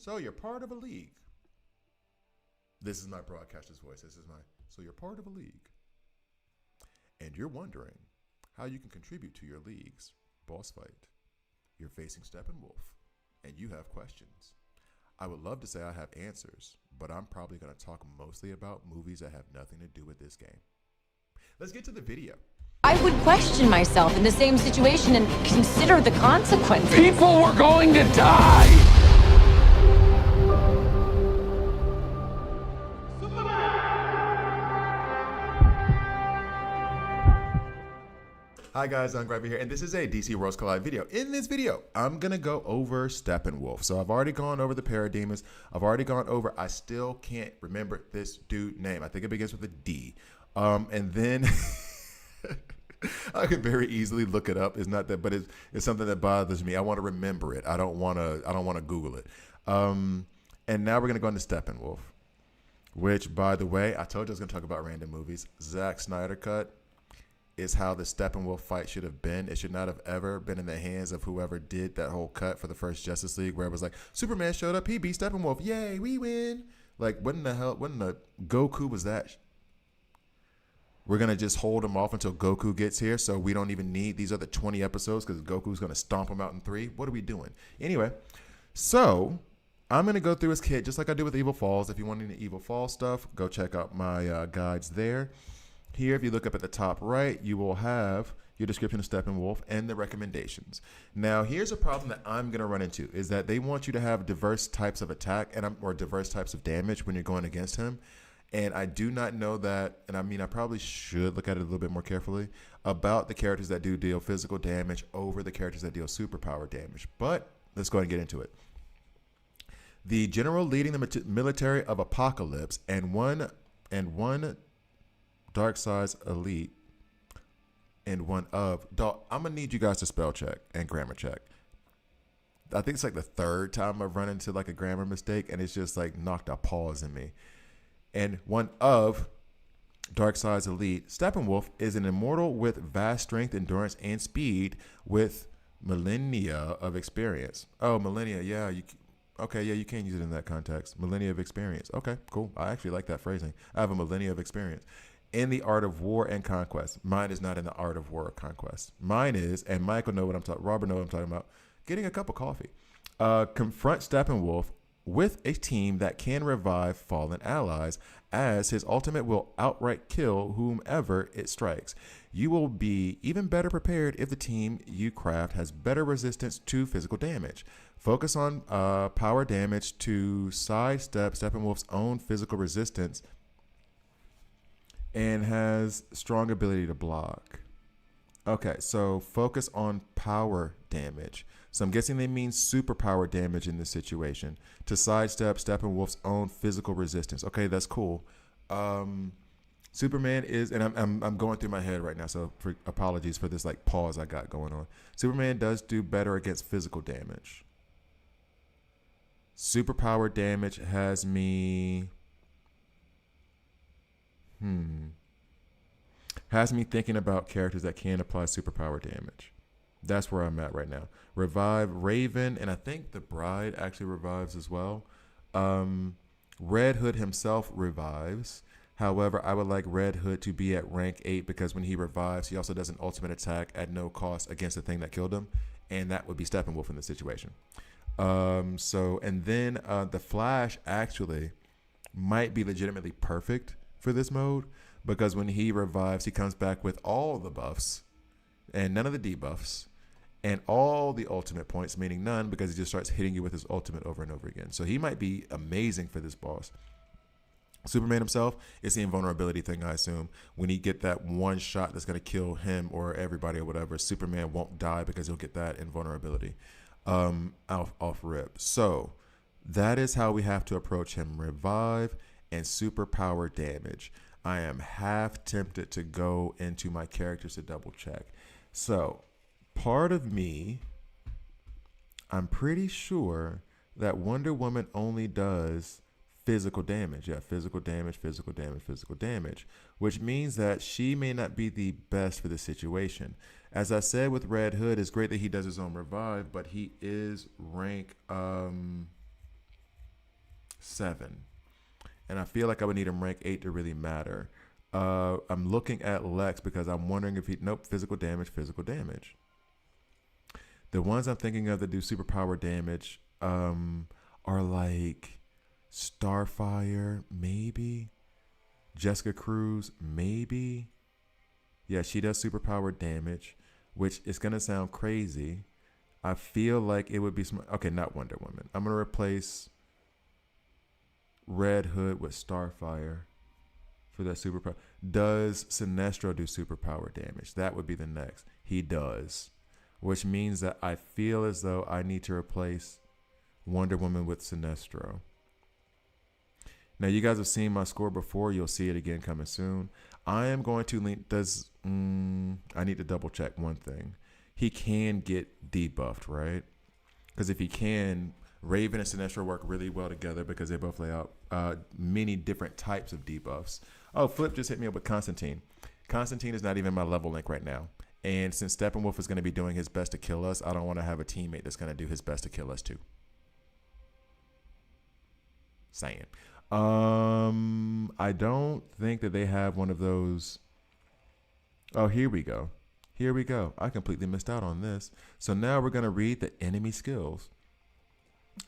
So you're part of a league. This is my broadcaster's voice. So you're part of a league. And you're wondering how you can contribute to your league's boss fight. You're facing Steppenwolf, and you have questions. I would love to say I have answers, but I'm probably going to talk mostly about movies that have nothing to do with this game. Let's get to the video. I would question myself in the same situation and consider the consequences. People were going to die! Hi guys, I'm Gravy here, and this is a DC Worlds Collide video. In this video, I'm going to go over Steppenwolf. So I've already gone over the Parademons. I've already gone over, I still can't remember this dude's name. I think it begins with a D. And then I could very easily look it up. It's not that, but it's something that bothers me. I want to remember it. I don't want to Google it. And now we're going to go into Steppenwolf, which, by the way, I told you I was going to talk about random movies. Zack Snyder cut is how the Steppenwolf fight should have been. It should not have ever been in the hands of whoever did that whole cut for the first Justice League, where it was like, Superman showed up, he beat Steppenwolf, yay, we win. Like, what in the Goku was that? We're going to just hold him off until Goku gets here, so we don't even need these other 20 episodes because Goku's going to stomp him out in 3. What are we doing? Anyway, so I'm going to go through his kit just like I do with Evil Falls. If you want any Evil Falls stuff, go check out my guides there. Here, if you look up at the top right, you will have your description of Steppenwolf and the recommendations. Now, here's a problem that I'm going to run into, is that they want you to have diverse types of attack or diverse types of damage when you're going against him. And I do not know that, and I mean, I probably should look at it a little bit more carefully, about the characters that do deal physical damage over the characters that deal superpower damage. But let's go ahead and get into it. The general leading the military of Apocalypse and one Darkseid's elite and one of I'm gonna need you guys to spell check and grammar check. I think it's like the third time I've run into like a grammar mistake, and it's just like knocked a pause in me. And one of Darkseid's elite, Steppenwolf, is an immortal with vast strength, endurance, and speed with millennia of experience. Oh, millennia, yeah. Okay, yeah, you can use it in that context. Millennia of experience. Okay, cool. I actually like that phrasing. I have a millennia of experience in the art of war and conquest. Mine is not in the art of war or conquest. Mine is, and Michael know what I'm talking, Robert know what I'm talking about, getting a cup of coffee. Confront Steppenwolf with a team that can revive fallen allies, as his ultimate will outright kill whomever it strikes. You will be even better prepared if the team you craft has better resistance to physical damage. Focus on power damage to sidestep Steppenwolf's own physical resistance and has strong ability to block. Okay, so focus on power damage. So I'm guessing they mean superpower damage in this situation to sidestep Steppenwolf's own physical resistance. Okay, that's cool. Superman is, and I'm going through my head right now, so apologies for this like pause I got going on. Superman does do better against physical damage. Superpower damage has me thinking about characters that can apply superpower damage. That's where I'm at right now. Revive Raven, and I think the Bride actually revives as well. Red Hood himself revives. However, I would like Red Hood to be at rank 8 because when he revives, he also does an ultimate attack at no cost against the thing that killed him, and that would be Steppenwolf in this situation. And then the Flash actually might be legitimately perfect for this mode, because when he revives, he comes back with all the buffs and none of the debuffs and all the ultimate points, meaning none, because he just starts hitting you with his ultimate over and over again. So he might be amazing for this boss. Superman himself, it's the invulnerability thing, I assume. When he get that one shot that's going to kill him or everybody or whatever, Superman won't die because he'll get that invulnerability off rip. So that is how we have to approach him. Revive and superpower damage. I am half tempted to go into my characters to double check. So part of me, I'm pretty sure that Wonder Woman only does physical damage. Yeah, physical damage, physical damage, physical damage, which means that she may not be the best for the situation. As I said with Red Hood, it's great that he does his own revive, but he is rank 7. And I feel like I would need him rank 8 to really matter. I'm looking at Lex because I'm wondering if nope, physical damage. The ones I'm thinking of that do superpower damage are like Starfire, maybe. Jessica Cruz, maybe. Yeah, she does superpower damage, which is going to sound crazy. I feel like it would be smart. Okay, not Wonder Woman. I'm going to replace Red Hood with Starfire for that superpower. Does Sinestro do superpower damage? That would be the next. He does, which means that I feel as though I need to replace Wonder Woman with Sinestro. Now, you guys have seen my score before. You'll see it again coming soon. I am going to lean. I need to double check one thing. He can get debuffed, right? Because if he can, Raven and Sinestro work really well together because they both lay out many different types of debuffs. Oh, Flip just hit me up with Constantine. Constantine is not even my level link right now. And since Steppenwolf is going to be doing his best to kill us, I don't want to have a teammate that's going to do his best to kill us too. Saying. I don't think that they have one of those. Oh, here we go. I completely missed out on this. So now we're going to read the enemy skills.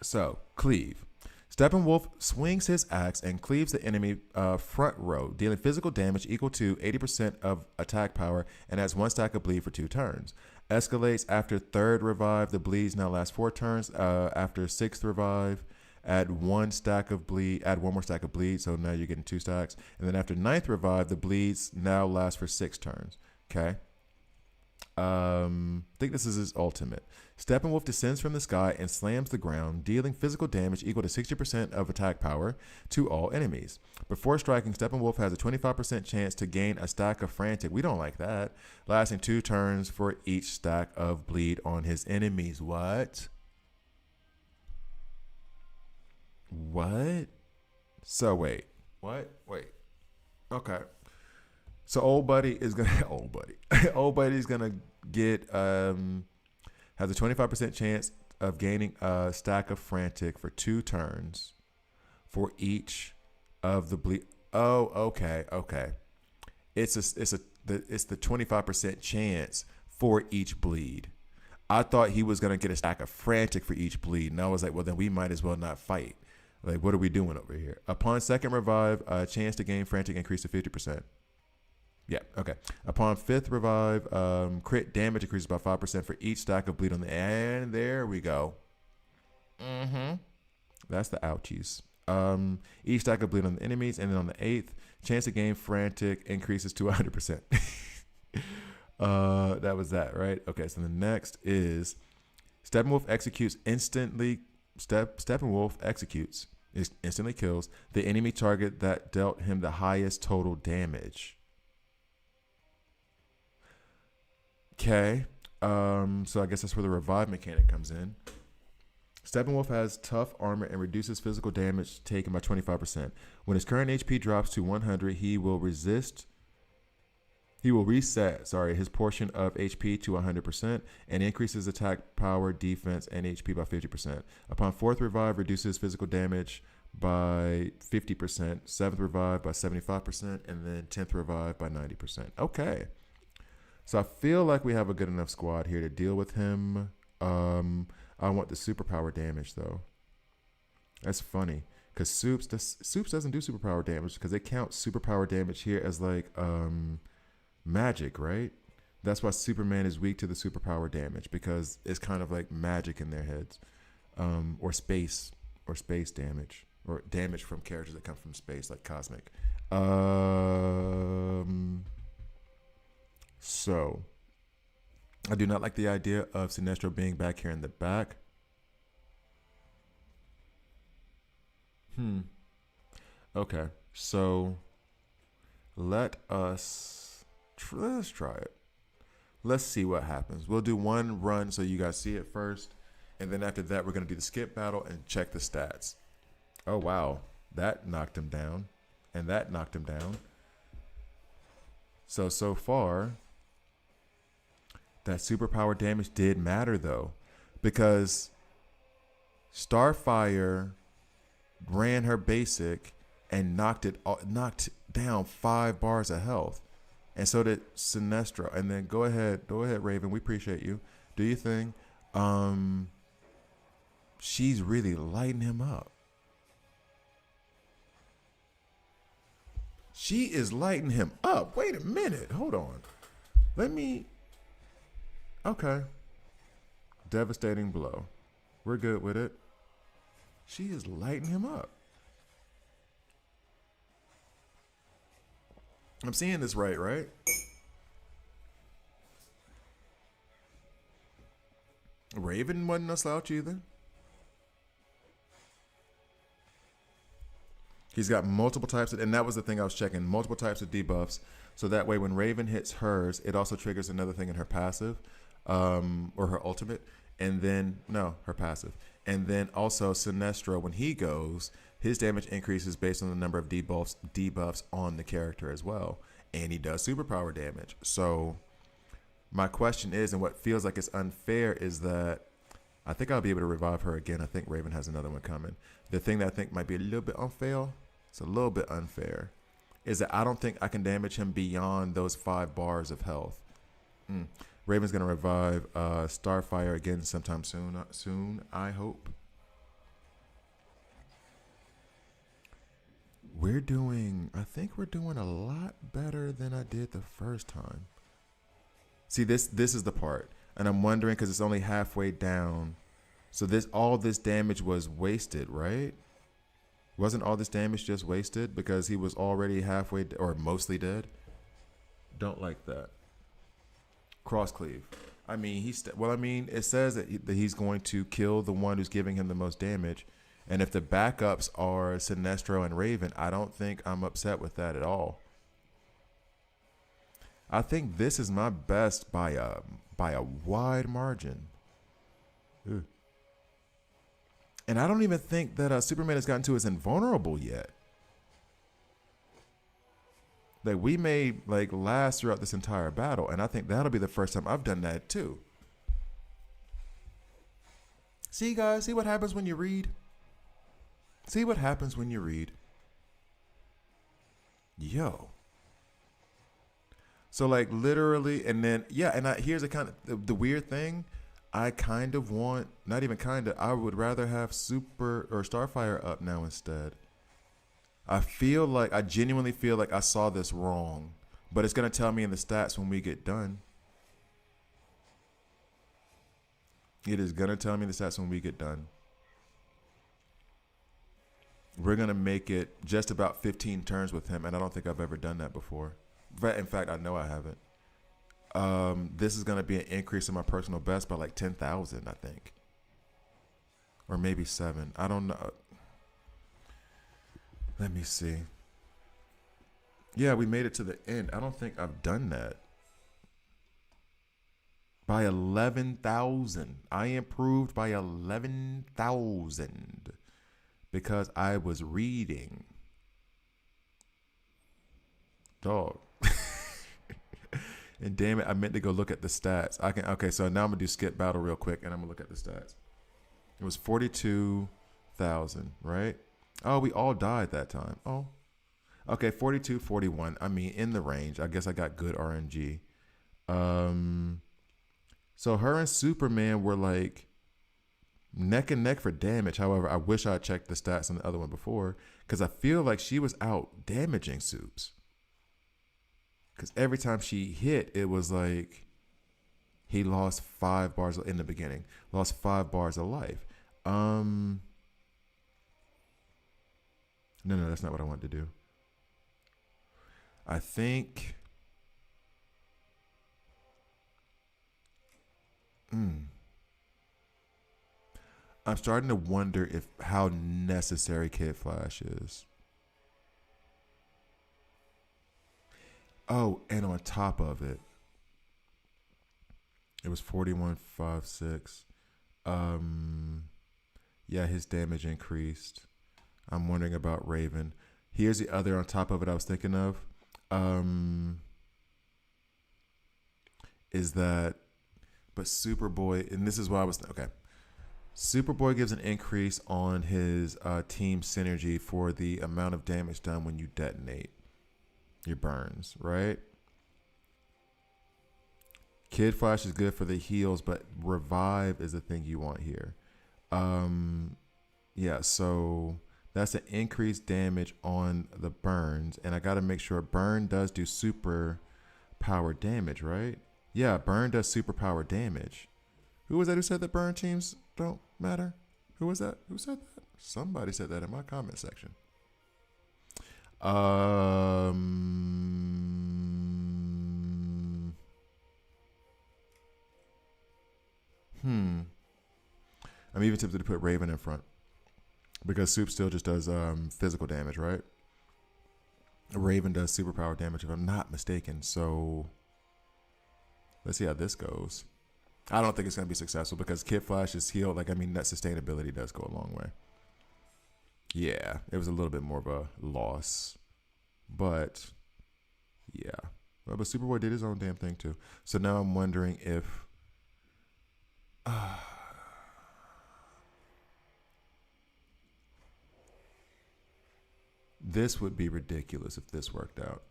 So, cleave. Steppenwolf swings his axe and cleaves the enemy front row, dealing physical damage equal to 80% of attack power and adds 1 stack of bleed for 2 turns. Escalates after 3rd revive. The bleeds now last 4 turns. After 6th revive, add 1 stack of bleed. Add 1 more stack of bleed, so now you're getting 2 stacks. And then after 9th revive, the bleeds now last for 6 turns. Okay. I think this is his ultimate. Steppenwolf descends from the sky and slams the ground, dealing physical damage equal to 60% of attack power to all enemies. Before striking, Steppenwolf has a 25% chance to gain a stack of frantic. We don't like that. Lasting 2 turns for each stack of bleed on his enemies. What? So wait. What? Wait. Okay. So old buddy is gonna old buddy's gonna get has a 25% chance of gaining a stack of frantic for 2 turns for each of the bleed. Oh, okay. It's the 25% chance for each bleed. I thought he was gonna get a stack of frantic for each bleed, and I was like, well, then we might as well not fight. Like, what are we doing over here? Upon 2nd revive, a chance to gain frantic increase to 50%. Yeah, okay. Upon 5th revive, crit damage increases by 5% for each stack of bleed on the. And there we go. That's the ouchies. Each stack of bleed on the enemies, and then on the 8th, chance to gain frantic increases to 100%. That was that, right? Okay, so the next is Steppenwolf executes instantly. Steppenwolf executes, instantly kills the enemy target that dealt him the highest total damage. Okay, so I guess that's where the revive mechanic comes in. Steppenwolf has tough armor and reduces physical damage taken by 25%. When his current HP drops to 100, he will reset his portion of HP to 100% and increases attack power, defense, and HP by 50%. Upon 4th revive, reduces physical damage by 50%, 7th revive by 75%, and then 10th revive by 90%. Okay. So I feel like we have a good enough squad here to deal with him. I want the superpower damage, though. That's funny, because Soups doesn't do superpower damage because they count superpower damage here as like magic, right? That's why Superman is weak to the superpower damage, because it's kind of like magic in their heads, or space damage, or damage from characters that come from space, like cosmic. So, I do not like the idea of Sinestro being back here in the back. Okay, so let's try it. Let's see what happens. We'll do one run so you guys see it first, and then after that, we're going to do the skip battle and check the stats. Oh, wow. That knocked him down, and that knocked him down. So far, that superpower damage did matter, though, because Starfire ran her basic and knocked down 5 bars of health. And so did Sinestro. And then go ahead, Raven. We appreciate you. Do your thing. She's really lighting him up. She is lighting him up. Wait a minute. Hold on. Okay. Devastating blow. We're good with it. She is lighting him up. I'm seeing this right? Raven wasn't a slouch either. He's got multiple types of, and that was the thing I was checking, multiple types of debuffs. So that way when Raven hits hers, it also triggers another thing in her passive, or her ultimate. And then, no, her passive. And then also Sinestro, when he goes, his damage increases based on the number of debuffs on the character as well. And he does superpower damage. So my question is, and what feels like it's unfair, is that I think I'll be able to revive her again. I think Raven has another one coming. The thing that I think might be a little bit unfair, it's a little bit unfair, is that I don't think I can damage him beyond those 5 bars of health. Raven's going to revive Starfire again sometime soon, I hope. I think we're doing a lot better than I did the first time. See, this is the part. And I'm wondering, because it's only halfway down. So all this damage was wasted, right? Wasn't all this damage just wasted because he was already halfway or mostly dead? Don't like that. Cross cleave. I mean, it says that he's going to kill the one who's giving him the most damage. And if the backups are Sinestro and Raven, I don't think I'm upset with that at all. I think this is my best by a wide margin. Ugh. And I don't even think that Superman has gotten to his invulnerable yet. Like, we may last throughout this entire battle, and I think that'll be the first time I've done that too. See, guys, see what happens when you read? See what happens when you read? Yo. So literally, and then, yeah, and here's the weird thing. I kind of want, not even kind of, I would rather have Super or Starfire up now instead. I genuinely feel like I saw this wrong, but it's going to tell me in the stats when we get done. It is going to tell me in the stats when we get done. We're going to make it just about 15 turns with him, and I don't think I've ever done that before. In fact, I know I haven't. This is going to be an increase in my personal best by 10,000, I think. Or maybe 7. I don't know. Let me see. Yeah, we made it to the end. I don't think I've done that. By 11,000. I improved by 11,000 because I was reading. Dog. And damn it, I meant to go look at the stats. Okay, so now I'm gonna do skip battle real quick and I'm gonna look at the stats. It was 42,000, right? Oh, we all died that time. Oh. Okay, 42, 41. I mean, in the range. I guess I got good RNG. So her and Superman were neck and neck for damage. However, I wish I had checked the stats on the other one before, because I feel like she was out damaging Supes. Because every time she hit, it was he lost 5 bars in the beginning. Lost 5 bars of life. No, that's not what I wanted to do. I think... I'm starting to wonder how necessary Kid Flash is. Oh, and on top of it, it was 41.56. Yeah, his damage increased. I'm wondering about Raven. Here's the other on top of it I was thinking of. Is that, but Superboy, and this is why I was, okay. Superboy gives an increase on his team synergy for the amount of damage done when you detonate your burns, right? Kid Flash is good for the heals, but revive is the thing you want here. Yeah, so that's an increased damage on the burns, and I got to make sure burn does do super power damage, right? Yeah, burn does super power damage. Who was that who said that burn teams don't matter? Who was that? Who said that? Somebody said that in my comment section. I'm even tempted to put Raven in front because Soup still just does physical damage, right? Raven does superpower damage if I'm not mistaken. So let's see how this goes. I don't think it's going to be successful because Kid Flash is healed. Like, I mean, that sustainability does go a long way. Yeah, it was a little bit more of a loss. But, yeah. Well, but Superboy did his own damn thing, too. So now I'm wondering if... this would be ridiculous if this worked out.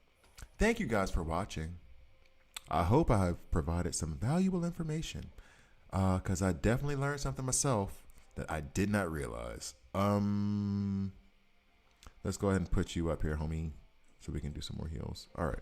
Thank you guys for watching. I hope I have provided some valuable information because I definitely learned something myself that I did not realize. Let's go ahead and put you up here, homie, so we can do some more heals. All right.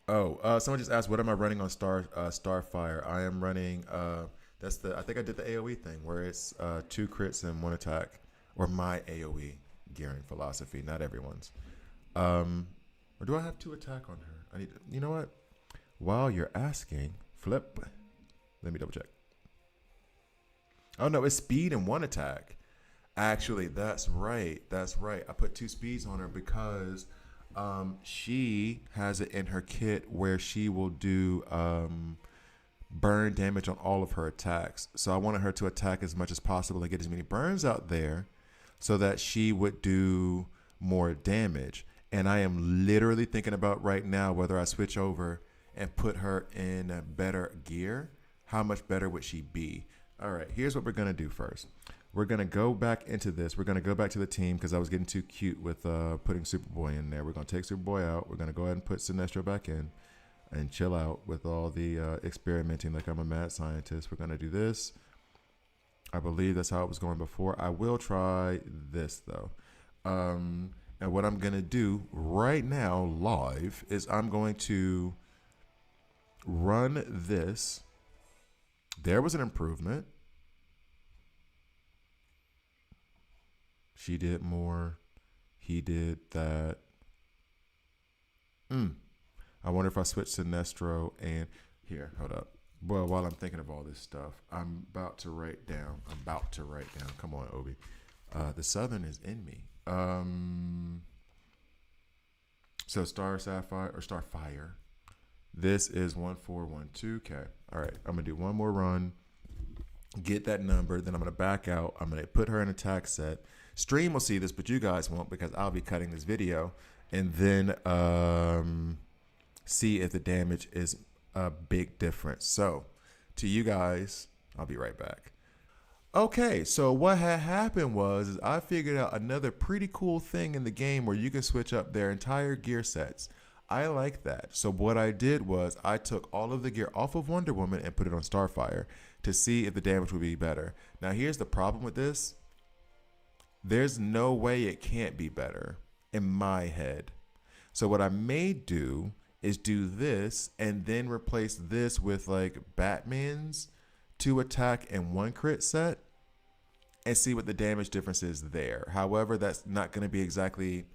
Oh, someone just asked, what am I running on Starfire? I am running, I think I did the AoE thing where it's 2 crits and 1 attack, or my AoE gearing philosophy, not everyone's. Or do I have 2 attack on her? I need to, you know what? While you're asking, flip. Let me double check. Oh no, it's speed and 1 attack. Actually, that's right. That's right. I put 2 speeds on her because she has it in her kit where she will do burn damage on all of her attacks. So I wanted her to attack as much as possible and get as many burns out there so that she would do more damage. And I am literally thinking about right now whether I switch over and put her in a better gear. How much better would she be? All right, here's what we're going to do first. We're going to go back into this. We're going to go back to the team because I was getting too cute with putting Superboy in there. We're going to take Superboy out. We're going to go ahead and put Sinestro back in and chill out with all the experimenting like I'm a mad scientist. We're going to do this. I believe that's how it was going before. I will try this, though. And what I'm going to do right now live is I'm going to run this. There was an improvement. She did more. He did that. I wonder if I switch to Sinestro and here, hold up. Well, while I'm thinking of all this stuff, I'm about to write down. Come on, Obi. The Southern is in me. So Star Sapphire or Starfire. This is 1412. Okay. All right. I'm gonna do one more run. Get that number. Then I'm gonna back out. I'm gonna put her in attack set. Stream will see this, but you guys won't because I'll be cutting this video. And then see if the damage is a big difference. So to you guys, I'll be right back. Okay, so what had happened was I figured out another pretty cool thing in the game where you can switch up their entire gear sets. I like that. So what I did was I took all of the gear off of Wonder Woman and put it on Starfire to see if the damage would be better. Now here's the problem with this. There's no way it can't be better in my head. So what I may do is do this and then replace this with like Batman's 2 attack and 1 crit set and see what the damage difference is there. However, that's not going to be exactly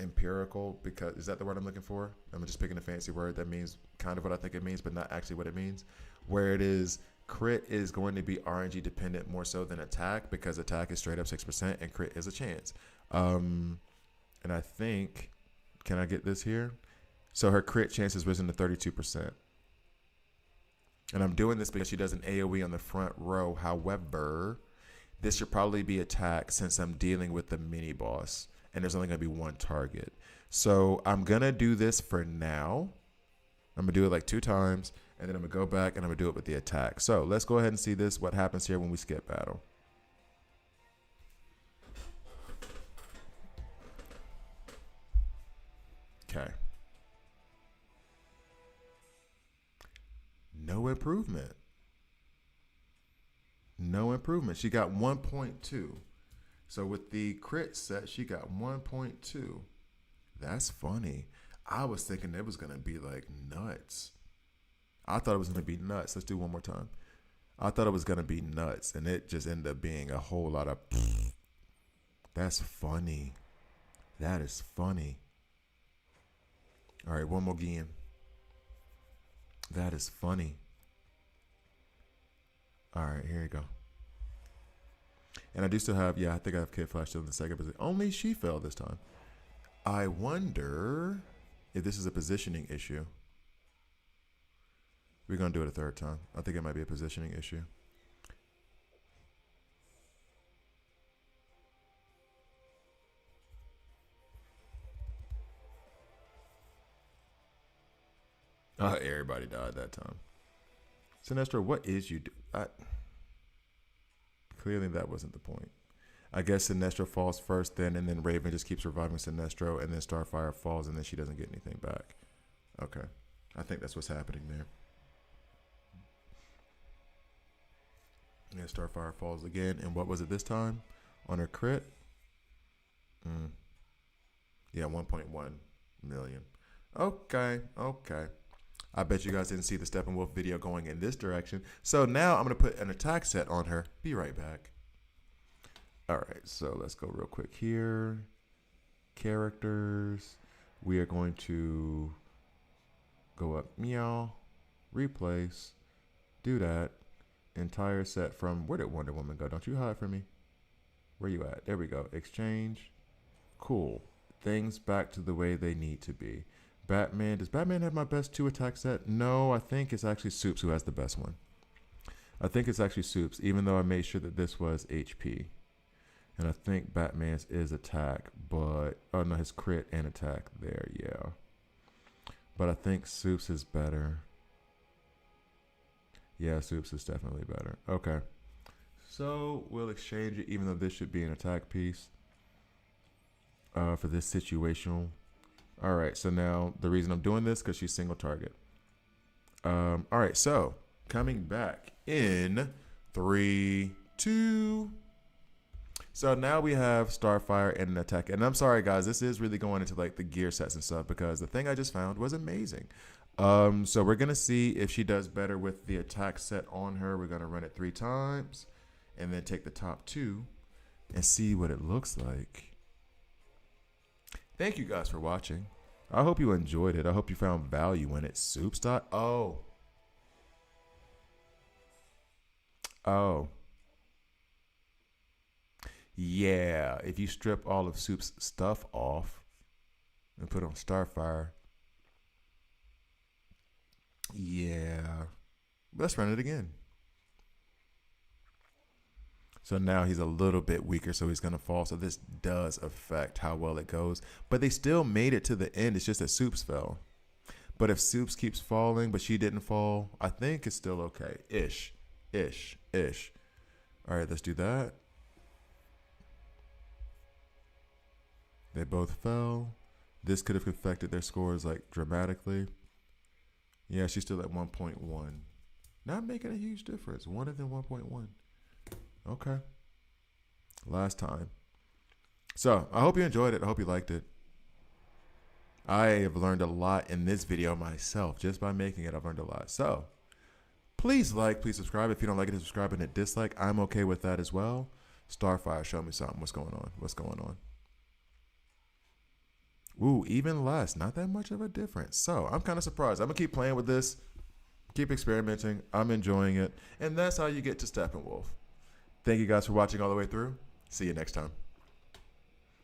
empirical because is that the word I'm looking for? I'm just picking a fancy word that means kind of what I think it means, but not actually what it means. Where it is crit is going to be RNG dependent more so than attack because attack is straight up 6% and crit is a chance. And I think, can I get this here? So her crit chance has risen to 32%. And I'm doing this because she does an AoE on the front row. However, this should probably be attack since I'm dealing with the mini boss and there's only going to be 1 target. So I'm going to do this for now. I'm going to do it like 2 times And then I'm going to go back and I'm going to do it with the attack. So let's go ahead and see this, what happens here when we skip battle. Okay. No improvement. No improvement. She got 1.2. So with the crit set, she got 1.2. That's funny. I was thinking it was going to be like nuts. I thought it was going to be nuts. Let's do one more time. I thought it was going to be nuts, and it just ended up being a whole lot of... That's funny. That is funny. All right, one more again. That is funny. All right, here you go. And I do still have, I think I have Kid Flash still in the second position. Only she fell this time. I wonder if this is a positioning issue. We're going to do it a third time. I think it might be a positioning issue. Everybody died that time. Sinestro, what is you do? Clearly that wasn't the point. I guess Sinestro falls first then, and then Raven just keeps reviving Sinestro, and then Starfire falls, and then she doesn't get anything back. Okay. I think that's what's happening there. And Starfire falls again, and what was it this time? On her crit? Yeah, 1.1 million. Okay. I bet you guys didn't see the Steppenwolf video going in this direction. So now I'm going to put an attack set on her. Be right back. All right, so let's go real quick here. Characters. We are going to go up, meow, replace, do that. Entire set from, where did Wonder Woman go? Don't you hide from me. Where you at? There we go. Exchange. Cool. Things back to the way they need to be. Batman. Does Batman have my best 2 attack set? No, I think it's actually Soups who has the best one. I think it's actually Soups, even though I made sure that this was HP. And I think Batman's is attack, but, oh no, his crit and attack there, yeah. But I think Soups is better. Yeah, Soups is definitely better. Okay. So we'll exchange it, even though this should be an attack piece for this situational. All right, so now the reason I'm doing this because she's single target. All right, so coming back in 3, 2. So now we have Starfire and an attack. And I'm sorry, guys, this is really going into like the gear sets and stuff because the thing I just found was amazing. So we're going to see if she does better with the attack set on her. We're going to run it 3 times and then take the top 2 and see what it looks like. Thank you guys for watching. I hope you enjoyed it. I hope you found value in it. Soups. Oh. Yeah. If you strip all of Soups' stuff off and put on Starfire. Yeah. Let's run it again. So now he's a little bit weaker, so he's going to fall. So this does affect how well it goes. But they still made it to the end. It's just that Soups fell. But if Soups keeps falling, but she didn't fall, I think it's still okay. Ish. All right, let's do that. They both fell. This could have affected their scores like dramatically. Yeah, she's still at 1.1. Not making a huge difference. 1 and then 1.1. Okay. Last time. So I hope you enjoyed it. I hope you liked it. I have learned a lot in this video myself. Just by making it, I've learned a lot. So please like, please subscribe. If you don't like it, subscribe and hit dislike. I'm okay with that as well. Starfire, show me something. What's going on? What's going on? Ooh, even less. Not that much of a difference. So I'm kind of surprised. I'm going to keep playing with this. Keep experimenting. I'm enjoying it. And that's how you get to Steppenwolf. Thank you guys for watching all the way through. See you next time.